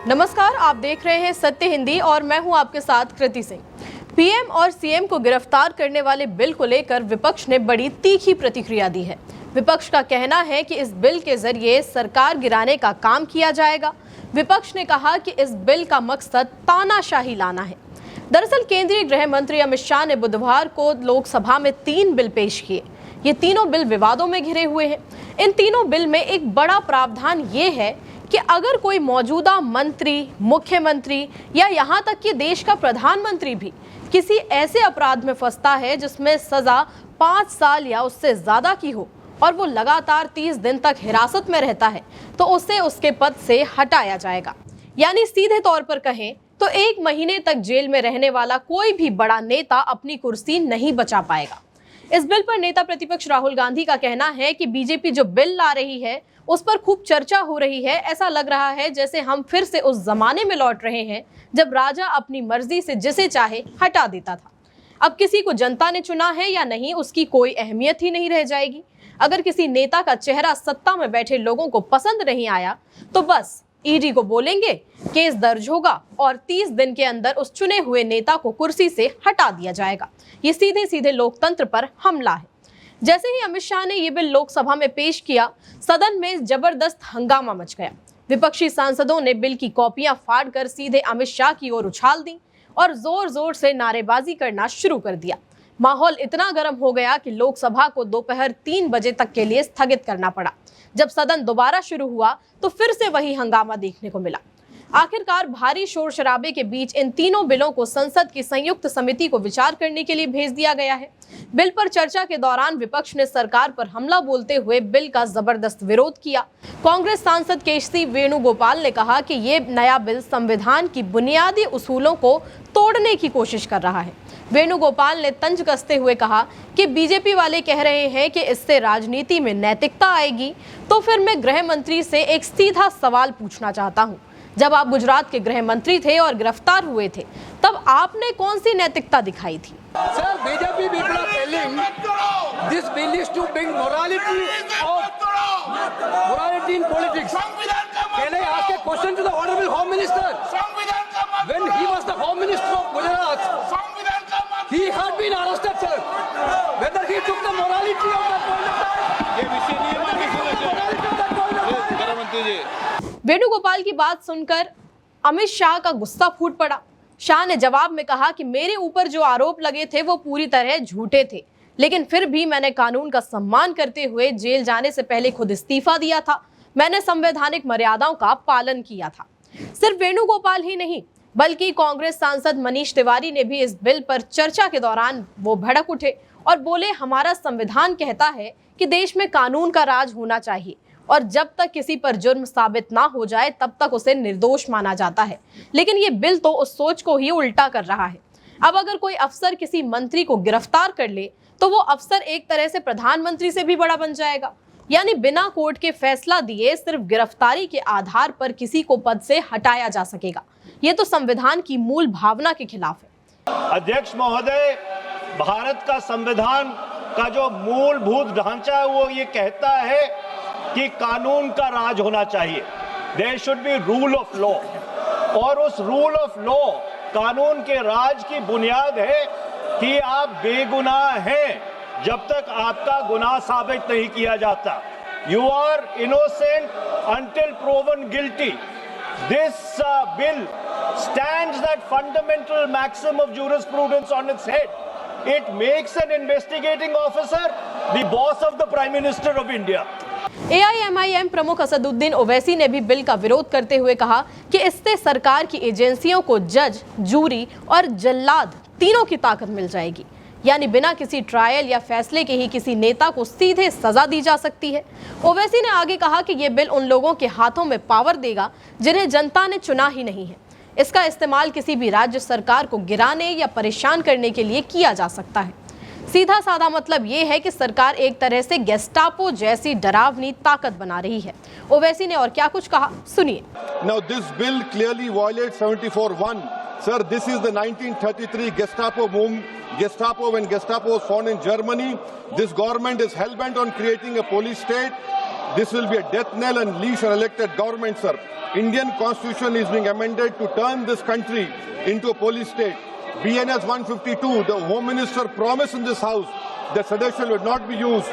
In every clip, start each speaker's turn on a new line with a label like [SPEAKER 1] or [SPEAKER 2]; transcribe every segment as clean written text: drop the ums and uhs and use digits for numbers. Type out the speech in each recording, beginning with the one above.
[SPEAKER 1] नमस्कार, आप देख रहे हैं सत्य हिंदी और मैं हूं आपके साथ कृति सिंह। पीएम और सीएम को गिरफ्तार करने वाले बिल को लेकर विपक्ष ने बड़ी तीखी प्रतिक्रिया दी है। विपक्ष का कहना है कि इस बिल के जरिए सरकार गिराने का काम किया जाएगा। विपक्ष ने कहा कि इस बिल का मकसद तानाशाही लाना है। दरअसल केंद्रीय गृह मंत्री अमित शाह ने बुधवार को लोकसभा में 3 बिल पेश किए। ये तीनों बिल विवादों में घिरे हुए हैं। इन तीनों बिल में एक बड़ा प्रावधान ये है कि अगर कोई मौजूदा मंत्री, मुख्यमंत्री या यहाँ तक कि देश का प्रधानमंत्री भी किसी ऐसे अपराध में फंसता है जिसमें सजा 5 साल या उससे ज्यादा की हो और वो लगातार 30 दिन तक हिरासत में रहता है, तो उसे उसके पद से हटाया जाएगा। यानी सीधे तौर पर कहें तो 1 महीने तक जेल में रहने वाला कोई भी बड़ा नेता अपनी कुर्सी नहीं बचा पाएगा। इस बिल पर नेता प्रतिपक्ष राहुल गांधी का कहना है कि बीजेपी जो बिल ला रही है उस पर खूब चर्चा हो रही है। ऐसा लग रहा है जैसे हम फिर से उस जमाने में लौट रहे हैं जब राजा अपनी मर्जी से जिसे चाहे हटा देता था। अब किसी को जनता ने चुना है या नहीं, उसकी कोई अहमियत ही नहीं रह जाएगी। अगर किसी नेता का चेहरा सत्ता में बैठे लोगों को पसंद नहीं आया तो बस ईडी को बोलेंगे, केस दर्ज होगा और 30 दिन के अंदर उस चुने हुए नेता को कुर्सी से हटा दिया जाएगा। ये सीधे सीधे लोकतंत्र पर हमला है। जैसे ही अमित शाह ने ये बिल लोकसभा में पेश किया, सदन में जबरदस्त हंगामा मच गया। विपक्षी सांसदों ने बिल की कॉपियां फाड़कर सीधे अमित शाह की ओर उछाल दी और जोर जोर से नारेबाजी करना शुरू कर दिया। माहौल इतना गर्म हो गया कि लोकसभा को दोपहर 3 बजे तक के लिए स्थगित करना पड़ा। जब सदन दोबारा शुरू हुआ तो फिर से वही हंगामा देखने को मिला। आखिरकार भारी शोर शराबे के बीच इन तीनों बिलों को संसद की संयुक्त समिति को विचार करने के लिए भेज दिया गया है। बिल पर चर्चा के दौरान विपक्ष ने सरकार पर हमला बोलते हुए बिल का जबरदस्त विरोध किया। कांग्रेस सांसद केसी वेणुगोपाल ने कहा कि ये नया बिल संविधान की बुनियादी उसूलों को तोड़ने की कोशिश कर रहा है। वेणुगोपाल ने तंज कसते हुए कहा कि बीजेपी वाले कह रहे हैं कि इससे राजनीति में नैतिकता आएगी, तो फिर मैं गृह मंत्री से एक सीधा सवाल पूछना चाहता हूं। जब आप गुजरात के गृह मंत्री थे और गिरफ्तार हुए थे, तब आपने कौन सी नैतिकता दिखाई थी?
[SPEAKER 2] Sir, BJP people are telling this bill is to bring morality in politics. Can I ask a question to the Honorable Home Minister? When he was the Home Minister of Gujarat, he had been arrested, sir. Whether he took the morality of that point of time.
[SPEAKER 1] Venugopal की बात सुनकर अमित शाह का गुस्सा फूट पड़ा। शाह ने जवाब में कहा कि मेरे ऊपर जो आरोप लगे थे वो पूरी तरह झूठे थे, लेकिन फिर भी मैंने कानून का सम्मान करते हुए जेल जाने से पहले खुद इस्तीफा दिया था। मैंने संवैधानिक मर्यादाओं का पालन किया था। सिर्फ वेणुगोपाल ही नहीं, बल्कि कांग्रेस सांसद मनीष तिवारी ने भी इस बिल पर चर्चा के दौरान वो भड़क उठे और बोले, हमारा संविधान कहता है कि देश में कानून का राज होना चाहिए और जब तक किसी पर जुर्म साबित ना हो जाए तब तक उसे निर्दोष माना जाता है। लेकिन ये बिल तो उस सोच को ही उल्टा कर रहा है। अब अगर कोई अफसर किसी मंत्री को गिरफ्तार कर ले तो वो अफसर एक तरह से प्रधानमंत्री से भी बड़ा बन जाएगा। यानी बिना कोर्ट के फैसला दिए सिर्फ गिरफ्तारी के आधार पर किसी को पद से हटाया जा सकेगा। ये तो संविधान की मूल भावना के खिलाफ है।
[SPEAKER 3] अध्यक्ष महोदय, भारत का संविधान का जो मूलभूत ढांचा है वो ये कहता है कि कानून का राज होना चाहिए। There should be rule of law, और उस रूल ऑफ लॉ, कानून के राज की बुनियाद है कि आप बेगुनाह हैं जब तक आपका गुनाह साबित नहीं किया जाता। You are innocent until proven guilty. This bill stands that fundamental maxim of jurisprudence on its head. It makes an investigating officer the boss of the Prime Minister of India.
[SPEAKER 1] AIMIM प्रमुख असदुद्दीन ओवैसी ने भी bill का विरोध करते हुए कहा कि इससे सरकार की एजेंसियों को जज, जूरी और जल्लाद तीनों की ताकत मिल जाएगी। यानी बिना किसी ट्रायल या फैसले के ही किसी नेता को सीधे सजा दी जा सकती है। ओवैसी ने आगे कहा कि यह बिल उन लोगों के हाथों में पावर देगा जिन्हें जनता ने चुना ही नहीं है। इसका इस्तेमाल किसी भी राज्य सरकार को गिराने या परेशान करने के लिए किया जा सकता है। सीधा साधा मतलब ये है कि सरकार एक तरह से गेस्टापो जैसी डरावनी ताकत बना रही है। ओवैसी ने और क्या कुछ कहा, सुनिए।
[SPEAKER 4] Now this bill clearly violates 74(1). Sir, this is the 1933 Gestapo when Gestapo was found in Germany. This government is hell-bent on creating a police state. this will be a death knell and leash our elected government, sir. Indian constitution is being amended to turn this country into a police state. BNS 152, the home minister promised in this house that sedition would not be used.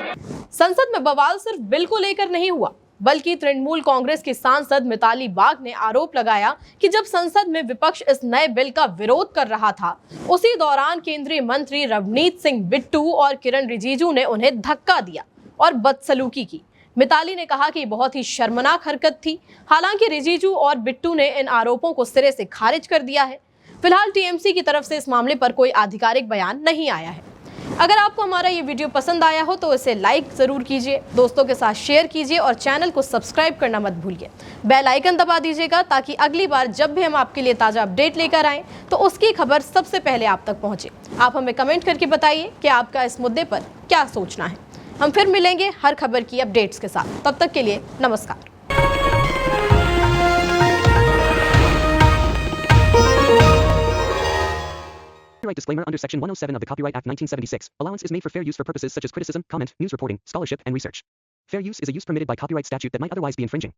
[SPEAKER 1] संसद में बवाल सिर्फ bill को लेकर नहीं हुआ, बल्कि तृणमूल कांग्रेस की सांसद मिताली बाग ने आरोप लगाया कि जब संसद में विपक्ष इस नए बिल का विरोध कर रहा था, उसी दौरान केंद्रीय मंत्री रवनीत सिंह बिट्टू और किरण रिजिजू ने उन्हें धक्का दिया और बदसलूकी की। मिताली ने कहा कि ये बहुत ही शर्मनाक हरकत थी। हालांकि रिजिजू और बिट्टू ने इन आरोपों को सिरे से खारिज कर दिया है। फिलहाल टीएमसी की तरफ से इस मामले पर कोई आधिकारिक बयान नहीं आया है। अगर आपको हमारा ये वीडियो पसंद आया हो तो इसे लाइक जरूर कीजिए, दोस्तों के साथ शेयर कीजिए और चैनल को सब्सक्राइब करना मत भूलिए। बेल आइकन दबा दीजिएगा ताकि अगली बार जब भी हम आपके लिए ताज़ा अपडेट लेकर आएँ तो उसकी खबर सबसे पहले आप तक पहुँचे। आप हमें कमेंट करके बताइए कि आपका इस मुद्दे पर क्या सोचना है। हम फिर मिलेंगे हर खबर की अपडेट्स के साथ। तब तक के लिए नमस्कार।
[SPEAKER 5] Copyright disclaimer under Section 107 of the Copyright Act 1976. Allowance is made for fair use for purposes such as criticism, comment, news reporting, scholarship, and research. Fair use is a use permitted by copyright statute that might otherwise be infringing.